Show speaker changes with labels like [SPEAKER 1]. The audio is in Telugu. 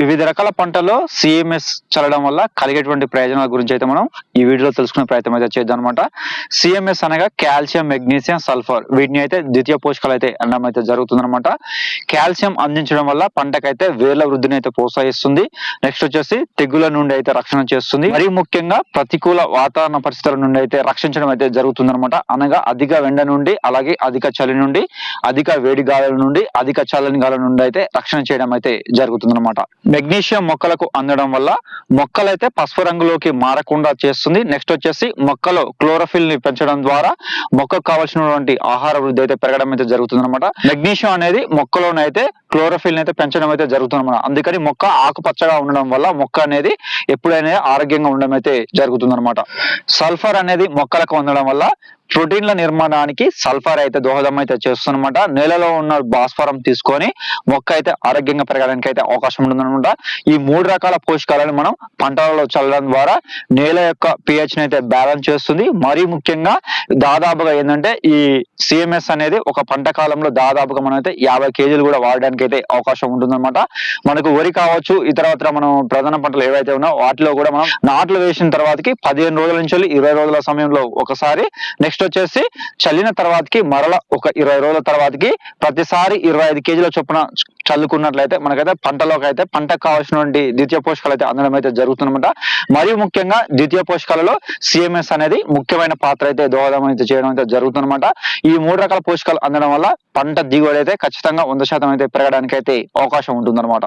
[SPEAKER 1] వివిధ రకాల పంటల్లో సిఎంఎస్ చల్లడం వల్ల కలిగేటువంటి ప్రయోజనాల గురించి అయితే మనం ఈ వీడియోలో తెలుసుకునే ప్రయత్నం అయితే చేద్దాం అనమాట. సిఎంఎస్ అనగా కాల్షియం, మెగ్నీషియం, సల్ఫర్, వీటిని అయితే ద్వితీయ పోషకాలు అయితే అనడం అయితే జరుగుతుందన్నమాట. కాల్షియం అందించడం వల్ల పంటకైతే వేర్ల వృద్ధిని అయితే ప్రోత్సహిస్తుంది. నెక్స్ట్ వచ్చేసి తెగుల నుండి అయితే రక్షణ చేస్తుంది. మరి ముఖ్యంగా ప్రతికూల వాతావరణ పరిస్థితుల నుండి అయితే రక్షించడం అయితే జరుగుతుందన్నమాట. అనగా అధిక ఎండ నుండి, అలాగే అధిక చలి నుండి, అధిక వేడి గాలుల నుండి, అధిక చల్లని గాలుల నుండి అయితే రక్షణ చేయడం అయితే జరుగుతుందన్నమాట. మెగ్నీషియం మొక్కలకు అందడం వల్ల మొక్కలైతే పసుపు రంగులోకి మారకుండా చేస్తుంది. నెక్స్ట్ వచ్చేసి మొక్కలో క్లోరోఫిల్ ని పెంచడం ద్వారా మొక్కకు కావాల్సినటువంటి ఆహార వృద్ధి అయితే పెరగడం అయితే జరుగుతుంది అనమాట. మెగ్నీషియం అనేది మొక్కలోనైతే క్లోరోఫిల్ అయితే పెంచడం అయితే జరుగుతుంది అనమాట. అందుకని మొక్క ఆకుపచ్చగా ఉండడం వల్ల మొక్క అనేది ఎప్పుడైనా ఆరోగ్యంగా ఉండడం అయితే జరుగుతుంది అనమాట. సల్ఫర్ అనేది మొక్కలకు అందడం వల్ల ప్రోటీన్ల నిర్మాణానికి సల్ఫర్ అయితే దోహదం అయితే చేస్తుందన్నమాట. నేలలో ఉన్న భాస్వరం తీసుకొని మొక్క అయితే ఆరోగ్యంగా పెరగడానికి అయితే అవకాశం ఉంటుందన్నమాట. ఈ 3 రకాల పోషకాలను మనం పంటలలో చల్లడం ద్వారా నేల యొక్క pH ని అయితే బ్యాలెన్స్ చేస్తుంది. మరీ ముఖ్యంగా దాదాపుగా ఏంటంటే ఈ సిఎంఎస్ అనేది ఒక పంట కాలంలో దాదాపుగా మనం అయితే 50 kg కూడా వాడడానికి అయితే అవకాశం ఉంటుందన్నమాట. మనకు వరి కావచ్చు, ఇతరత్ర మనం ప్రధాన పంటలు ఏవైతే ఉన్నాయో వాటిలో కూడా మనం నాట్లు వేసిన తర్వాతకి 15 రోజుల నుంచి 20 రోజుల సమయంలో ఒకసారి, నెక్స్ట్ వచ్చేసి చల్లిన తర్వాతకి మరల ఒక 20 రోజుల తర్వాతకి ప్రతిసారి 25 kg చొప్పున చల్లుకున్నట్లయితే మనకైతే పంటలోకి అయితే పంటకు కావాల్సినటువంటి ద్వితీయ పోషకాలు అయితే అందడం అయితే జరుగుతుందన్నమాట. మరియు ముఖ్యంగా ద్వితీయ పోషకాలలో సిఎంఎస్ అనేది ముఖ్యమైన పాత్ర అయితే దోహదం అయితే చేయడం అయితే జరుగుతుందన్నమాట. ఈ 3 రకాల పోషకాలు అందడం వల్ల పంట దిగుబడి అయితే ఖచ్చితంగా 100% అయితే పెరగడానికి అయితే అవకాశం ఉంటుందన్నమాట.